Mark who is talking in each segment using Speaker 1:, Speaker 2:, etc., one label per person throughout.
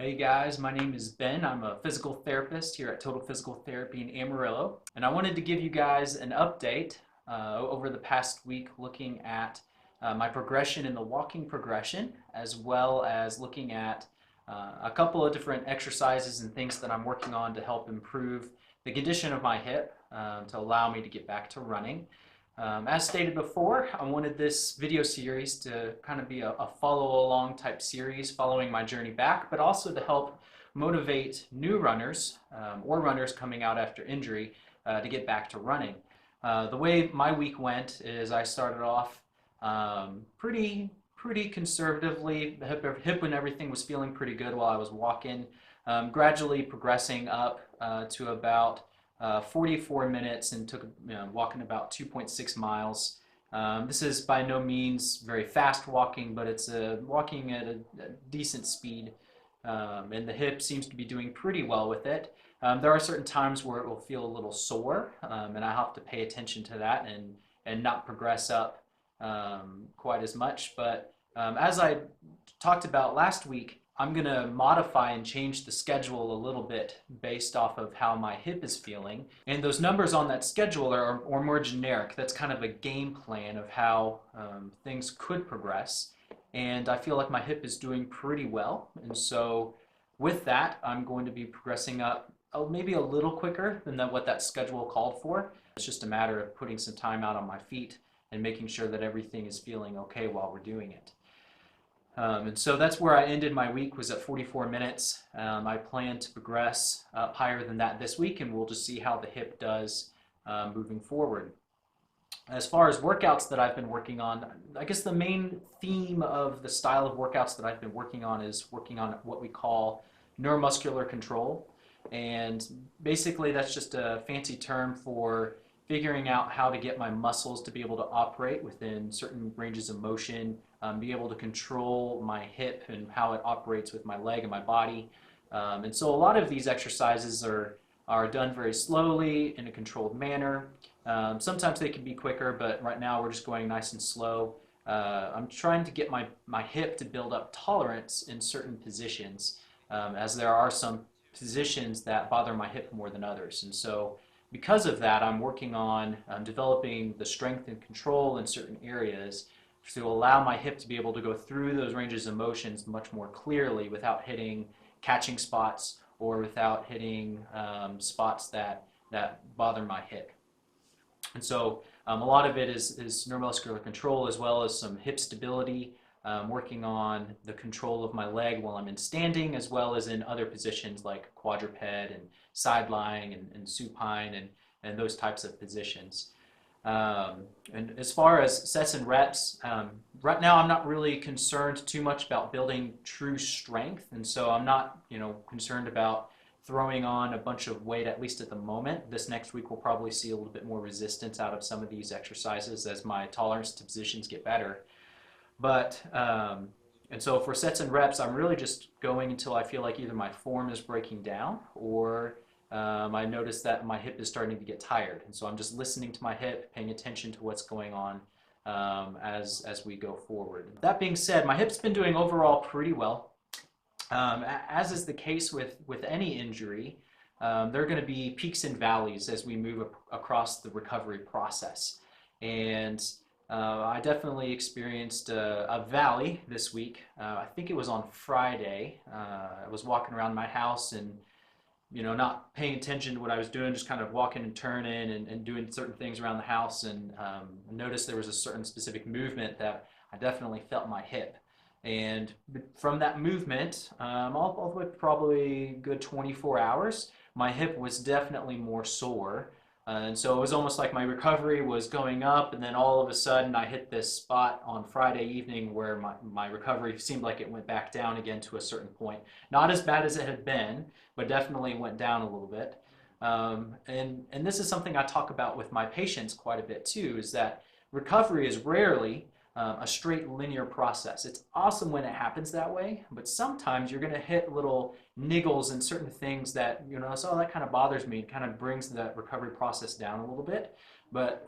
Speaker 1: Hey guys, my name is Ben. I'm a physical therapist here at Total Physical Therapy in Amarillo. And I wanted to give you guys an update over the past week looking at my progression in the walking progression, as well as looking at a couple of different exercises and things that I'm working on to help improve the condition of my hip to allow me to get back to running. As stated before, I wanted this video series to kind of be a follow along type series following my journey back, but also to help motivate new runners or runners coming out after injury to get back to running. The way my week went is I started off pretty conservatively. Hip and everything was feeling pretty good while I was walking, gradually progressing up to about 44 minutes and took walking about 2.6 miles. This is by no means very fast walking, but it's walking at a decent speed, and the hip seems to be doing pretty well with it. There are certain times where it will feel a little sore, and I have to pay attention to that and not progress up quite as much. But as I talked about last week, I'm going to modify and change the schedule a little bit based off of how my hip is feeling. And those numbers on that schedule are more generic. That's kind of a game plan of how things could progress. And I feel like my hip is doing pretty well. And so with that, I'm going to be progressing up maybe a little quicker than what that schedule called for. It's just a matter of putting some time out on my feet and making sure that everything is feeling okay while we're doing it. And so that's where I ended my week, was at 44 minutes. I plan to progress up higher than that this week, and we'll just see how the hip does moving forward. As far as workouts that I've been working on, I guess the main theme of the style of workouts that I've been working on is working on what we call neuromuscular control. And basically that's just a fancy term for figuring out how to get my muscles to be able to operate within certain ranges of motion, be able to control my hip and how it operates with my leg and my body. And so a lot of these exercises are done very slowly in a controlled manner. Sometimes they can be quicker, but right now we're just going nice and slow. I'm trying to get my hip to build up tolerance in certain positions, as there are some positions that bother my hip more than others. And so because of that, I'm working on developing the strength and control in certain areas to allow my hip to be able to go through those ranges of motions much more clearly without hitting catching spots or without hitting spots that bother my hip. And so a lot of it is neuromuscular control, as well as some hip stability, working on the control of my leg while I'm in standing, as well as in other positions like quadruped and side lying and supine and those types of positions. And as far as sets and reps, right now I'm not really concerned too much about building true strength, and so I'm not, concerned about throwing on a bunch of weight, at least at the moment. This next week we'll probably see a little bit more resistance out of some of these exercises as my tolerance to positions get better. But and so for sets and reps, I'm really just going until I feel like either my form is breaking down or I notice that my hip is starting to get tired. And so I'm just listening to my hip, paying attention to what's going on as we go forward. That being said, my hip's been doing overall pretty well. As is the case with any injury, there are going to be peaks and valleys as we move across the recovery process. And I definitely experienced a valley this week. I think it was on Friday. I was walking around my house and not paying attention to what I was doing, just kind of walking and turning and doing certain things around the house, and noticed there was a certain specific movement that I definitely felt my hip. And from that movement, all the way probably good 24 hours, my hip was definitely more sore. And so it was almost like my recovery was going up, and then all of a sudden I hit this spot on Friday evening where my recovery seemed like it went back down again to a certain point. Not as bad as it had been, but definitely went down a little bit. And this is something I talk about with my patients quite a bit too, is that recovery is rarely a straight linear process. It's awesome when it happens that way, but sometimes you're going to hit little niggles and certain things that, so that kind of bothers me. It kind of brings the recovery process down a little bit. But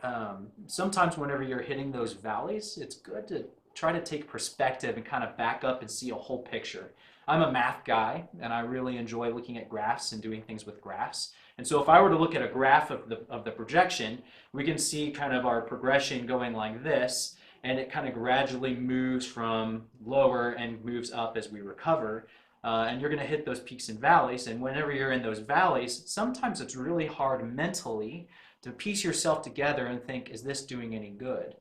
Speaker 1: sometimes whenever you're hitting those valleys, it's good to try to take perspective and kind of back up and see a whole picture. I'm a math guy, and I really enjoy looking at graphs and doing things with graphs. And so if I were to look at a graph of the projection, we can see kind of our progression going like this, and it kind of gradually moves from lower and moves up as we recover. And you're going to hit those peaks and valleys, and whenever you're in those valleys, sometimes it's really hard mentally to piece yourself together and think, is this doing any good?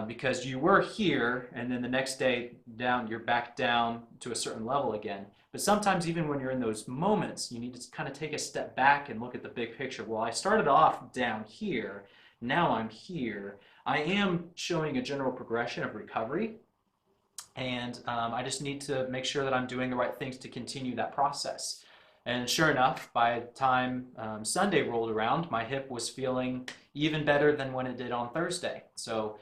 Speaker 1: Because you were here, and then the next day down, you're back down to a certain level again. But sometimes even when you're in those moments, you need to kind of take a step back and look at the big picture. Well, I started off down here, now I'm here. I am showing a general progression of recovery, and I just need to make sure that I'm doing the right things to continue that process. And sure enough, by the time Sunday rolled around, my hip was feeling even better than when it did on Thursday. So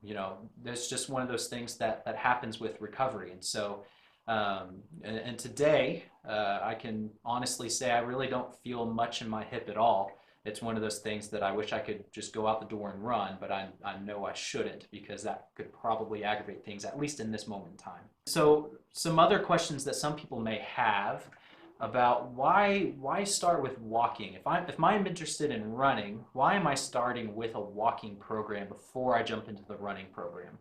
Speaker 1: you know, there's just one of those things that happens with recovery. And so, and today, I can honestly say I really don't feel much in my hip at all. It's one of those things that I wish I could just go out the door and run, but I know I shouldn't, because that could probably aggravate things, at least in this moment in time. So some other questions that some people may have about why start with walking? If I'm interested in running, why am I starting with a walking program before I jump into the running program?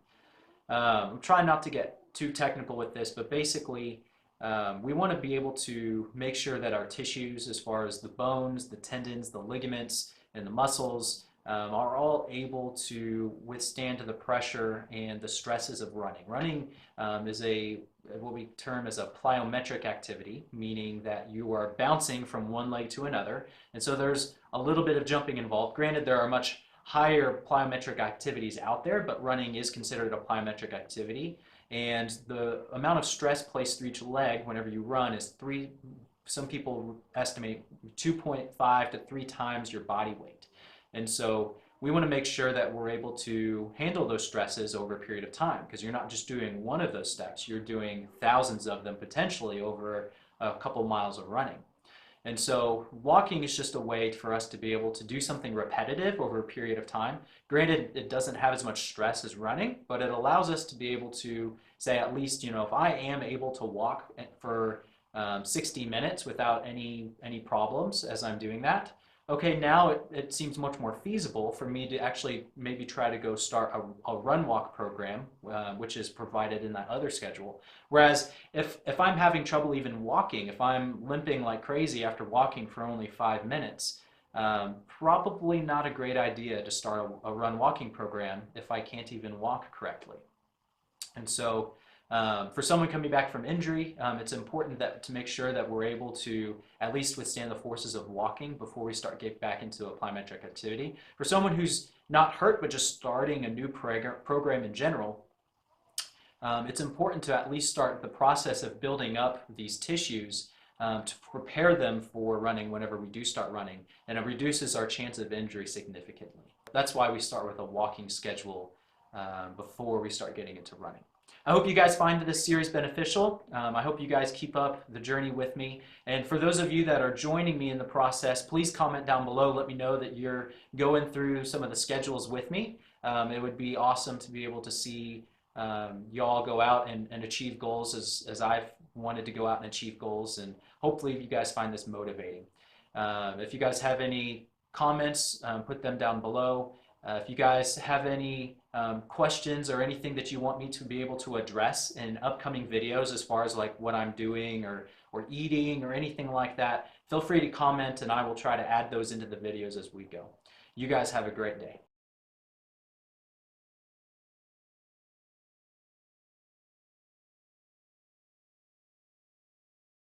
Speaker 1: I'm trying not to get too technical with this, but basically we want to be able to make sure that our tissues, as far as the bones, the tendons, the ligaments, and the muscles, are all able to withstand the pressure and the stresses of running. Running is what we term as a plyometric activity, meaning that you are bouncing from one leg to another, and so there's a little bit of jumping involved. Granted, there are much higher plyometric activities out there, but running is considered a plyometric activity, and the amount of stress placed through each leg whenever you run is some people estimate 2.5 to 3 times your body weight. And so we want to make sure that we're able to handle those stresses over a period of time, because you're not just doing one of those steps, you're doing thousands of them potentially over a couple miles of running. And so walking is just a way for us to be able to do something repetitive over a period of time. Granted, it doesn't have as much stress as running, but it allows us to be able to say, at least, you know, if I am able to walk for 60 minutes without any problems as I'm doing that, okay, now it seems much more feasible for me to actually maybe try to go start a run walk program, which is provided in that other schedule. Whereas if I'm having trouble even walking, if I'm limping like crazy after walking for only 5 minutes, probably not a great idea to start a run walking program if I can't even walk correctly. And so for someone coming back from injury, it's important to make sure that we're able to at least withstand the forces of walking before we start getting back into a plyometric activity. For someone who's not hurt but just starting a new program in general, it's important to at least start the process of building up these tissues to prepare them for running whenever we do start running, and it reduces our chance of injury significantly. That's why we start with a walking schedule before we start getting into running. I hope you guys find this series beneficial. I hope you guys keep up the journey with me. And for those of you that are joining me in the process, please comment down below. Let me know that you're going through some of the schedules with me. It would be awesome to be able to see y'all go out and achieve goals as I've wanted to go out and achieve goals. And hopefully you guys find this motivating. If you guys have any comments, put them down below. If you guys have any questions or anything that you want me to be able to address in upcoming videos, as far as like what I'm doing or eating or anything like that, feel free to comment and I will try to add those into the videos as we go. You guys have a great day.